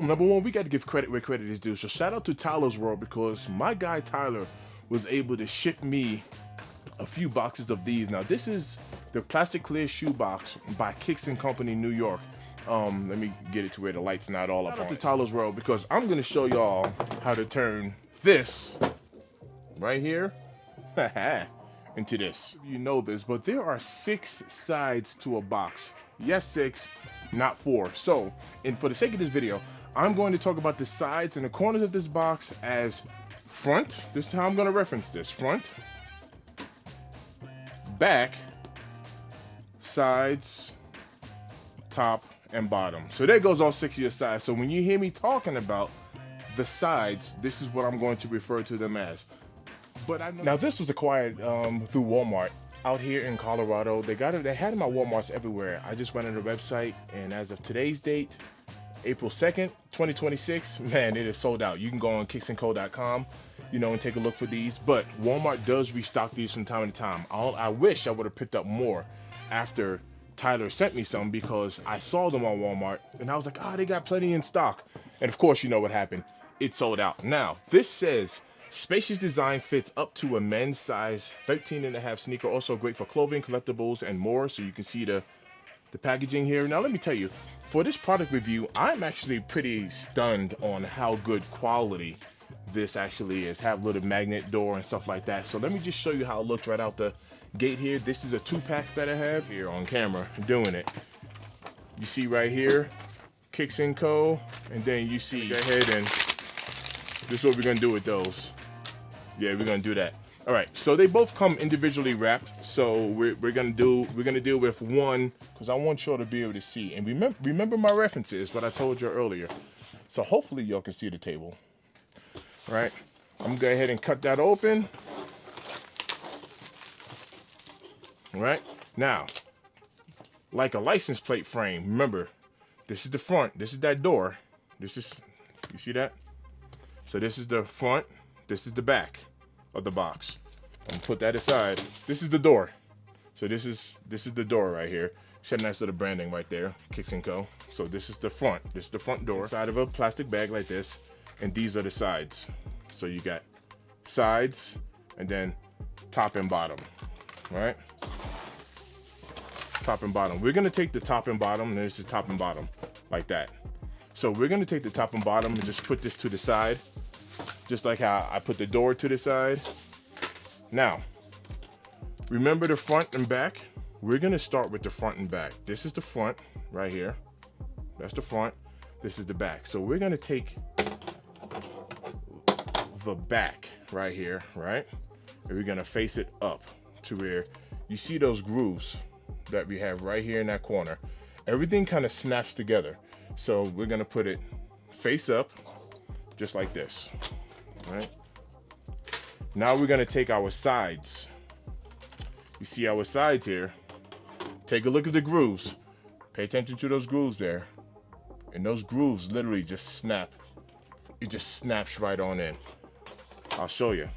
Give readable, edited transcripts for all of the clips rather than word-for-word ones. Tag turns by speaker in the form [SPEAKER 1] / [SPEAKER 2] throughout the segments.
[SPEAKER 1] Number one, we got to give credit where credit is due. So shout out to Tyler's World because my guy Tyler was able to ship me a few boxes of these. Now this is the plastic clear shoe box by Kicks and Company, New York. Let me get it to where the light's not all up on to Tyler's World because I'm gonna show y'all how to turn this right here into this. You know this, but there are 6 sides to a box. Yes, 6, not 4. So, and for the sake of this video, I'm going to talk about the sides and the corners of this box as front. This is how I'm going to reference this. Front, back, sides, top, and bottom. So there goes all 6 of your sides. So when you hear me talking about the sides, this is what I'm going to refer to them as. But I know now this was acquired through Walmart out here in Colorado. They got it. They had them at Walmarts everywhere. I just went on the website, and as of today's date, April 2nd, 2026, man, it is sold out. You can go on kicksandco.com, you know, and take a look for these. But Walmart does restock these from time to time. I wish I would have picked up more after Tyler sent me some because I saw them on Walmart and I was like, ah, they got plenty in stock. And of course, you know what happened. It sold out. Now, this says spacious design fits up to a men's size 13.5 sneaker. Also great for clothing, collectibles, and more. So you can see the packaging here. Now, let me tell you, for this product review, I'm actually pretty stunned on how good quality this actually is. Have little magnet door and stuff like that. So let me just show you how it looks right out the gate here. This is a 2-pack that I have here on camera doing it. You see right here, Kicks and Co. And then you see, go ahead and this is what we're gonna do with those. Yeah, we're gonna do that. All right, so they both come individually wrapped. So we're gonna deal with one because I want y'all to be able to see. And remember my references, what I told you earlier. So hopefully y'all can see the table. All right, I'm gonna go ahead and cut that open. All right, now, like a license plate frame, remember, this is the front, this is that door. This is, you see that? So this is the front, this is the back of the box. I'm gonna put that aside. This is the door. So this is the door right here. It's a nice little branding right there, Kicks and Co. So this is the front. This is the front door. Inside of a plastic bag like this, and these are the sides. So you got sides, and then top and bottom. All right? Top and bottom. We're gonna take the top and bottom, and this is top and bottom, like that. So we're gonna take the top and bottom and just put this to the side, just like how I put the door to the side. Now, remember the front and back? We're gonna start with the front and back. This is the front right here. That's the front. This is the back. So we're gonna take the back right here, right? And we're gonna face it up to where you see those grooves that we have right here in that corner. Everything kind of snaps together. So we're gonna put it face up, just like this, right? Now we're gonna take our sides. You see our sides here. Take a look at the grooves. Pay attention to those grooves there. And those grooves literally just snap. It just snaps right on in. I'll show you.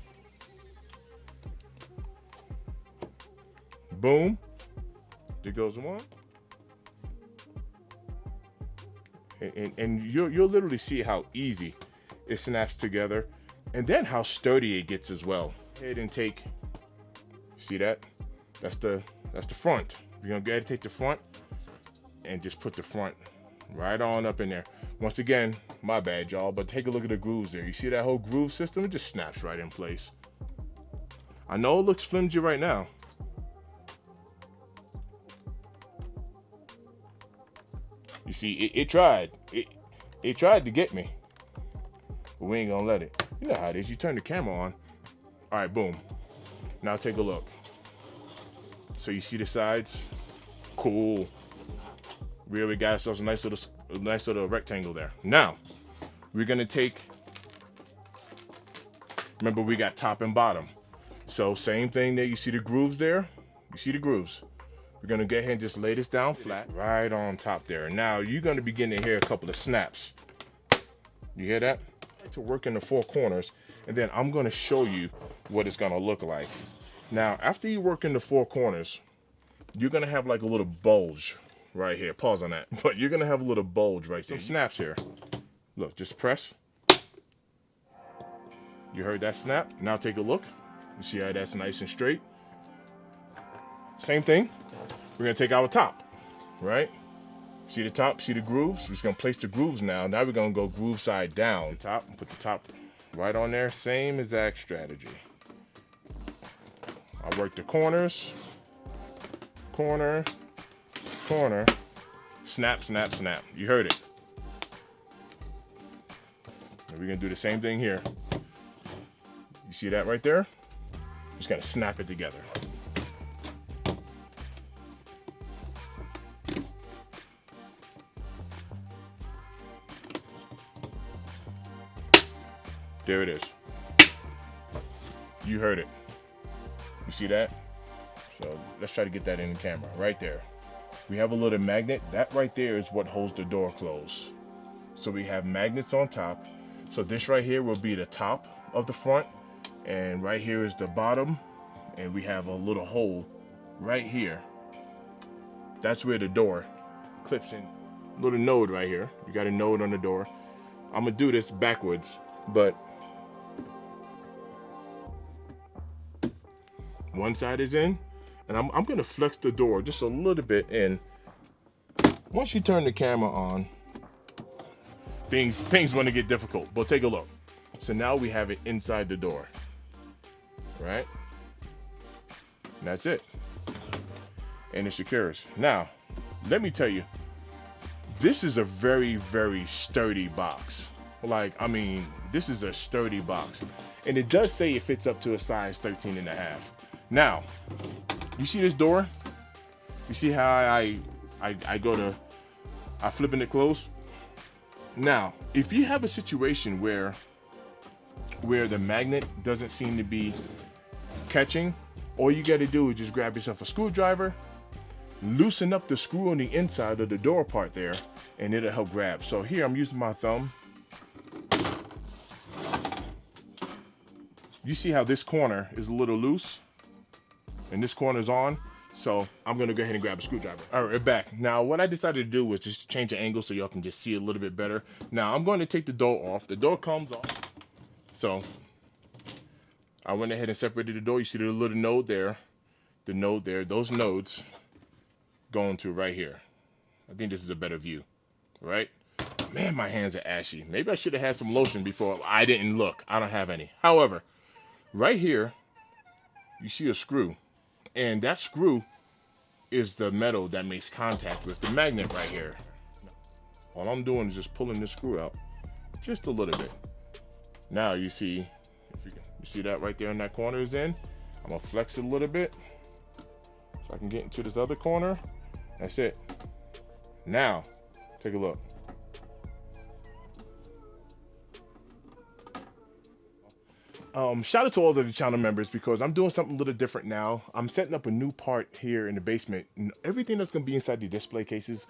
[SPEAKER 1] Boom. There goes one. And you'll literally see how easy it snaps together, and then how sturdy it gets as well. Go ahead and take, see that? That's the front. We're gonna go ahead and take the front and just put the front right on up in there. Once again, my bad, y'all, but take a look at the grooves there. You see that whole groove system? It just snaps right in place. I know it looks flimsy right now. You see, it tried. It tried to get me, but we ain't gonna let it. You know how it is. You turn the camera on. All right, boom. Now take a look. So you see the sides? Cool. We already got ourselves a nice little rectangle there. Now, we're gonna take, remember we got top and bottom. So same thing there, you see the grooves there? You see the grooves. We're gonna go ahead and just lay this down flat, right on top there. Now you're gonna begin to hear a couple of snaps. You hear that? To work in the 4 corners, and then I'm gonna show you what it's gonna look like. Now, after you work in the 4 corners, you're gonna have like a little bulge right here. Pause on that. But you're gonna have a little bulge right there. Some snaps here. Look, just press. You heard that snap? Now take a look. You see how that's nice and straight? Same thing. We're gonna take our top, right? See the top, see the grooves? We're just gonna place the grooves now. Now we're gonna go groove side down. Top, put the top right on there. Same exact strategy. I work the corners, corner, corner, snap, snap, snap. You heard it. And we're gonna do the same thing here. You see that right there? Just gotta snap it together. There it is. You heard it. You see that? So let's try to get that in the camera right there. We have a little magnet. That right there is what holds the door closed. So we have magnets on top. So this right here will be the top of the front, and right here is the bottom, and we have a little hole right here. That's where the door clips in. Little node right here. You got a node on the door. I'm gonna do this backwards, but one side is in, and I'm gonna flex the door just a little bit in. Once you turn the camera on, things want to get difficult, but take a look. So now we have it inside the door, right? And that's it. And it secures. Now, let me tell you, this is a very, very sturdy box. Like, I mean, this is a sturdy box. And it does say it fits up to a size 13.5. Now, you see this door? You see how I flipping it closed? Now, if you have a situation where the magnet doesn't seem to be catching, all you got to do is just grab yourself a screwdriver, loosen up the screw on the inside of the door part there, and it'll help grab. So here I'm using my thumb. You see how this corner is a little loose and this corner's on? So I'm gonna go ahead and grab a screwdriver. All right, we're back. Now what I decided to do was just change the angle so y'all can just see a little bit better. Now I'm going to take the door off. The door comes off. So I went ahead and separated the door. You see the little node there, the node there, those nodes going to right here. I think this is a better view, right? Man, my hands are ashy. Maybe I should have had some lotion before. I didn't look. I don't have any. However, right here, you see a screw. And that screw is the metal that makes contact with the magnet right here. All I'm doing is just pulling this screw out just a little bit. Now you see, you see that right there in that corner is in. I'm gonna flex it a little bit so I can get into this other corner. That's it. Now, take a look. Shout out to all of the channel members because I'm doing something a little different now. I'm setting up a new part here in the basement. Everything that's going to be inside the display cases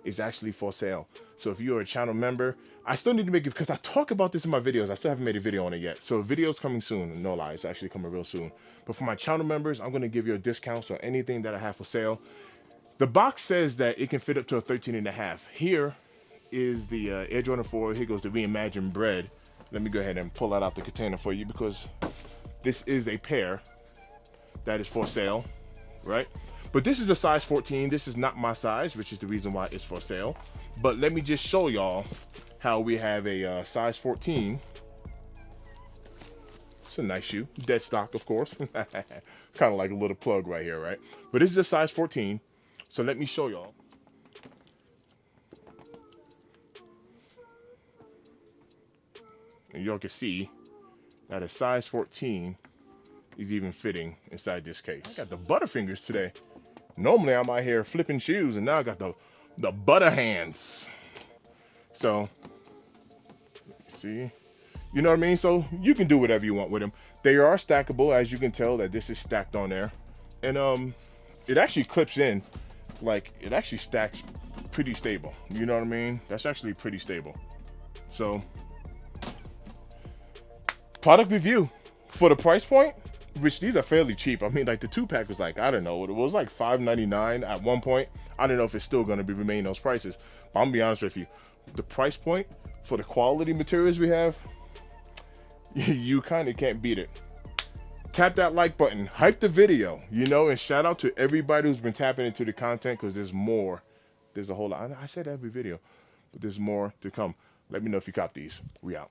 [SPEAKER 1] is actually for sale. So if you're a channel member, I still need to make it because I talk about this in my videos. I still haven't made a video on it yet. So video's coming soon. No lie, it's actually coming real soon. But for my channel members, I'm going to give you a discount on anything that I have for sale. The box says that it can fit up to a 13.5. Here is the Air Jordan 4. Here goes the Reimagined Bread. Let me go ahead and pull that out the container for you because this is a pair that is for sale, right? But this is a size 14. This is not my size, which is the reason why it's for sale. But let me just show y'all how we have a size 14. It's a nice shoe, dead stock, of course. Kind of like a little plug right here, right? But this is a size 14. So let me show y'all. And y'all can see that a size 14 is even fitting inside this case. I got the Butterfingers today. Normally I'm out here flipping shoes, and now I got the butter hands. So, see, you know what I mean? So you can do whatever you want with them. They are stackable, as you can tell that this is stacked on there. And it actually clips in, like it actually stacks pretty stable. You know what I mean? That's actually pretty stable. So, product review for the price point, which these are fairly cheap. I mean, like the 2-pack was like, I don't know, it was like $5.99 at one point. I don't know if it's still going to be remain those prices. But I'm gonna be honest with you, the price point for the quality materials we have, you kind of can't beat it. Tap that like button, hype the video, you know, and shout out to everybody who's been tapping into the content, because there's more. There's a whole lot. I said every video, but there's more to come. Let me know if you cop these. We out.